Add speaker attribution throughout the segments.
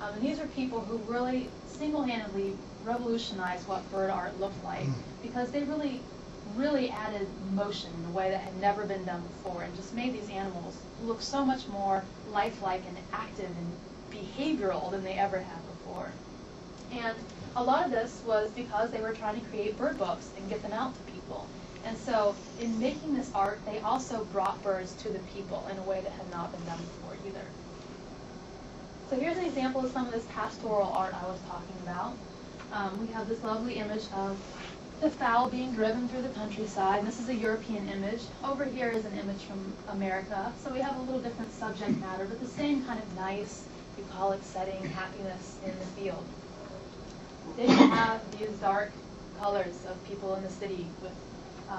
Speaker 1: And these are people who really single-handedly revolutionized what bird art looked like, because they really added motion in a way that had never been done before, and just made these animals look so much more lifelike and active and behavioral than they ever had before. And a lot of this was because they were trying to create bird books and get them out to people. And so in making this art, they also brought birds to the people in a way that had not been done before either. So here's an example of some of this pastoral art I was talking about. We have this lovely image of the fowl being driven through the countryside. This is a European image. Over here is an image from America. So we have a little different subject matter, but the same kind of nice, bucolic setting, happiness in the field. Then you have these dark colors of people in the city with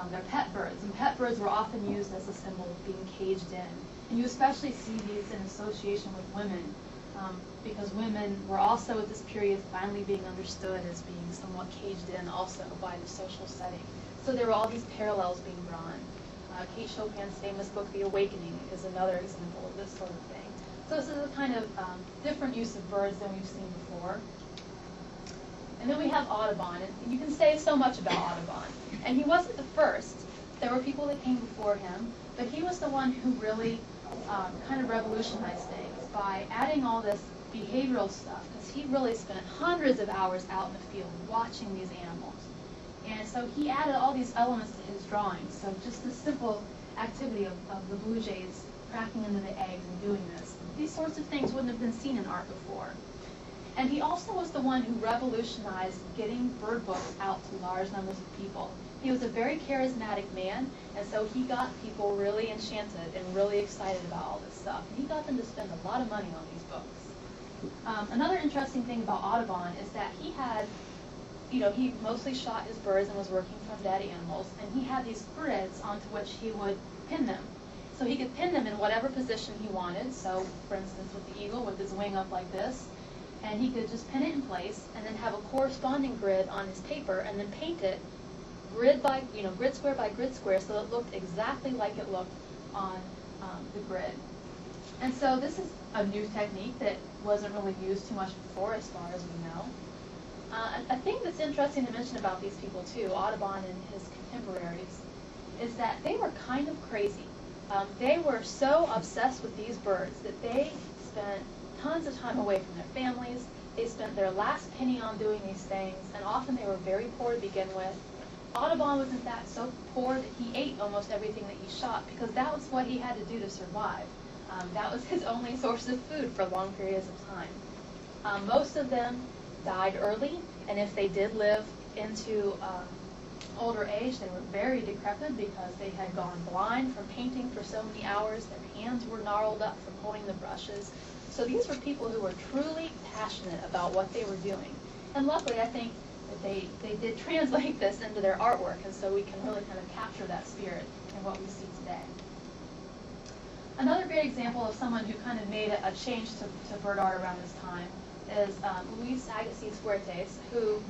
Speaker 1: their pet birds. And pet birds were often used as a symbol of being caged in. And you especially see these in association with women, because women were also at this period finally being understood as being somewhat caged in also by the social setting. So there were all these parallels being drawn. Kate Chopin's famous book, The Awakening, is another example of this sort of thing. So this is a kind of different use of birds than we've seen before. And then we have Audubon, and you can say so much about Audubon. And he wasn't the first. There were people that came before him, but he was the one who really kind of revolutionized things by adding all this behavioral stuff, because he really spent hundreds of hours out in the field watching these animals. And so he added all these elements to his drawings. So just the simple activity of the blue jays cracking into the eggs and doing this. These sorts of things wouldn't have been seen in art before. And he also was the one who revolutionized getting bird books out to large numbers of people. He was a very charismatic man, and so he got people really enchanted and really excited about all this stuff. And he got them to spend a lot of money on these books. Another interesting thing about Audubon is that he had, he mostly shot his birds and was working from dead animals, and he had these grids onto which he would pin them. So he could pin them in whatever position he wanted. So, for instance, with the eagle, with his wing up like this, and he could just pin it in place and then have a corresponding grid on his paper and then paint it grid by, grid square by grid square, so it looked exactly like it looked on the grid. And so this is a new technique that wasn't really used too much before, as far as we know. A thing that's interesting to mention about these people too, Audubon and his contemporaries, is that they were kind of crazy. They were so obsessed with these birds that they spent tons of time away from their families. They spent their last penny on doing these things, and often they were very poor to begin with. Audubon was in fact so poor that he ate almost everything that he shot, because that was what he had to do to survive. That was his only source of food for long periods of time. Most of them died early, and if they did live into older age, they were very decrepit because they had gone blind from painting for so many hours. Their hands were gnarled up from holding the brushes. So these were people who were truly passionate about what they were doing. And luckily, I think that they did translate this into their artwork, and so we can really kind of capture that spirit in what we see today. Another great example of someone who kind of made a change to bird art around this time is Suagusti, who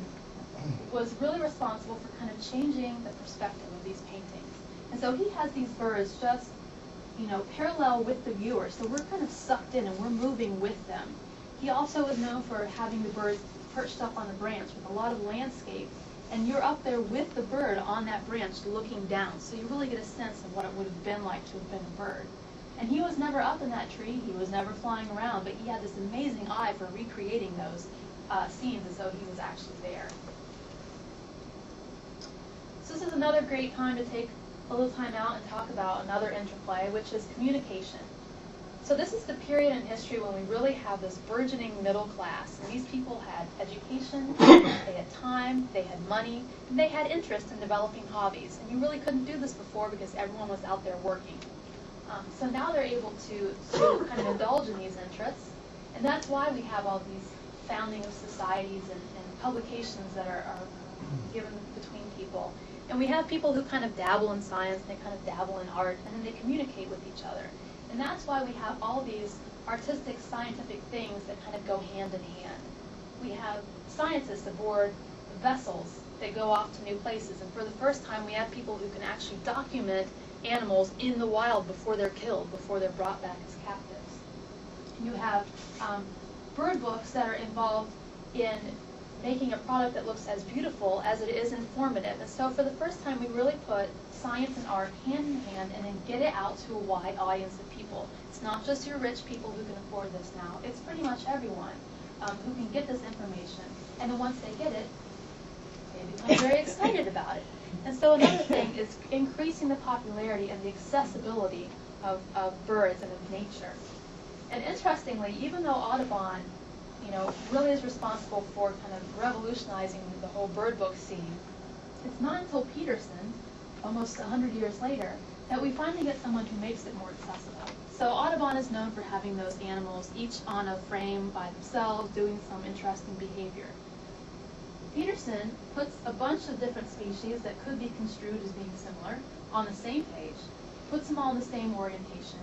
Speaker 1: was really responsible for kind of changing the perspective of these paintings. And so he has these birds just, parallel with the viewer, so we're kind of sucked in and we're moving with them. He also is known for having the birds perched up on the branch with a lot of landscape, and you're up there with the bird on that branch looking down, so you really get a sense of what it would have been like to have been a bird. And he was never up in that tree, he was never flying around, but he had this amazing eye for recreating those scenes as though he was actually there. So this is another great time to take a little time out and talk about another interplay, which is communication. So this is the period in history when we really have this burgeoning middle class. And these people had education, they had time, they had money, and they had interest in developing hobbies. And you really couldn't do this before because everyone was out there working. So now they're able to kind of indulge in these interests. And that's why we have all these founding of societies and publications that are given between people. And we have people who kind of dabble in science, they kind of dabble in art, and then they communicate with each other. And that's why we have all these artistic, scientific things that kind of go hand in hand. We have scientists aboard vessels that go off to new places, and for the first time we have people who can actually document animals in the wild before they're killed, before they're brought back as captives. You have bird books that are involved in making a product that looks as beautiful as it is informative. And so for the first time, we really put science and art hand in hand and then get it out to a wide audience of people. It's not just your rich people who can afford this now. It's pretty much everyone who can get this information. And then once they get it, they become very excited about it. And so another thing is increasing the popularity and the accessibility of birds and of nature. And interestingly, even though Audubon, really is responsible for kind of revolutionizing the whole bird book scene, it's not until Peterson, almost 100 years later, that we finally get someone who makes it more accessible. So Audubon is known for having those animals each on a frame by themselves, doing some interesting behavior. Peterson puts a bunch of different species that could be construed as being similar on the same page, puts them all in the same orientation,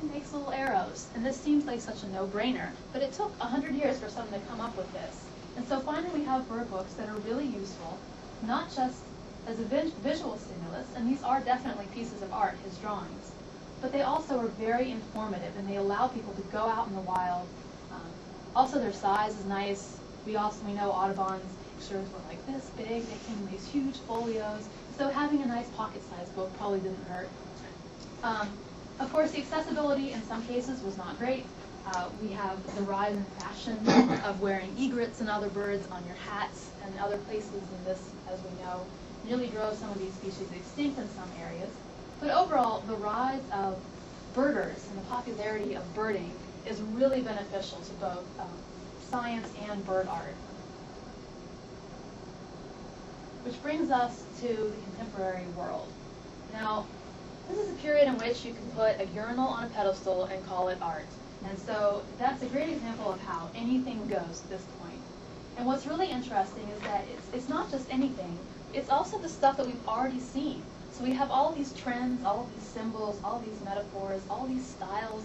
Speaker 1: and makes little arrows. And this seems like such a no-brainer, but it took 100 years for someone to come up with this. And so finally we have bird books that are really useful, not just as a visual stimulus, and these are definitely pieces of art, his drawings, but they also are very informative, and they allow people to go out in the wild. Also, their size is nice. We know Audubon's pictures were like this big. They came in these huge folios. So having a nice pocket-sized book probably didn't hurt. Of course, the accessibility in some cases was not great. We have the rise in fashion of wearing egrets and other birds on your hats, and other places in this, as we know, nearly drove some of these species extinct in some areas. But overall, the rise of birders and the popularity of birding is really beneficial to both science and bird art. Which brings us to the contemporary world. Now, this is a period in which you can put a urinal on a pedestal and call it art. And so that's a great example of how anything goes at this point. And what's really interesting is that it's not just anything, it's also the stuff that we've already seen. So we have all these trends, all of these symbols, all these metaphors, all these styles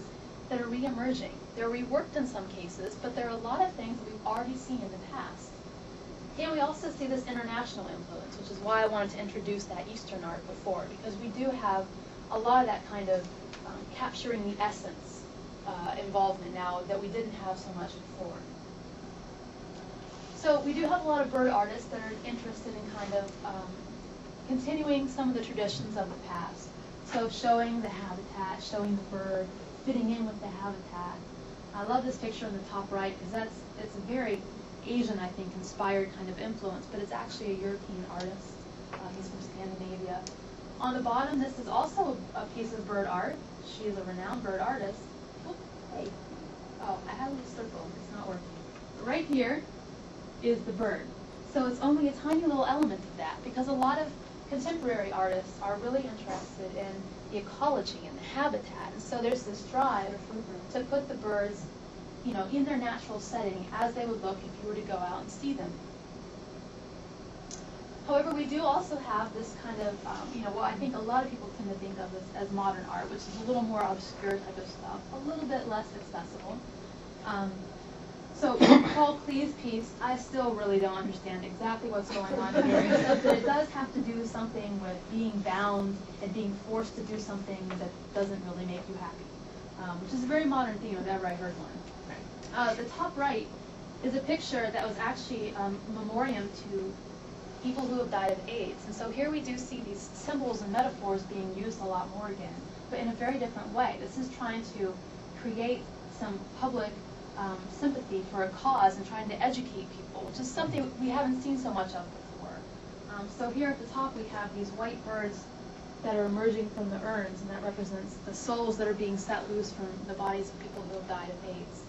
Speaker 1: that are re-emerging. They're reworked in some cases, but there are a lot of things that we've already seen in the past. And we also see this international influence, which is why I wanted to introduce that Eastern art before, because we do have a lot of that kind of capturing the essence involvement now that we didn't have so much before. So we do have a lot of bird artists that are interested in kind of continuing some of the traditions of the past. So showing the habitat, showing the bird, fitting in with the habitat. I love this picture on the top right because it's a very Asian, I think, inspired kind of influence, but it's actually a European artist. He's from Scandinavia. On the bottom, this is also a piece of bird art. She is a renowned bird artist. Oh, hey. Oh, I had a little circle. It's not working. Right here is the bird. So it's only a tiny little element of that, because a lot of contemporary artists are really interested in the ecology and the habitat. And so there's this drive to put the birds, in their natural setting as they would look if you were to go out and see them. However, we do also have this kind of, what I think a lot of people tend to think of as modern art, which is a little more obscure type of stuff, a little bit less accessible. So Paul Klee's piece, I still really don't understand exactly what's going on here, except that it does have to do something with being bound and being forced to do something that doesn't really make you happy, which is a very modern theme if ever I heard one. The top right is a picture that was actually a memoriam to people who have died of AIDS. And so here we do see these symbols and metaphors being used a lot more again, but in a very different way. This is trying to create some public sympathy for a cause and trying to educate people, which is something we haven't seen so much of before. So here at the top we have these white birds that are emerging from the urns, and that represents the souls that are being set loose from the bodies of people who have died of AIDS.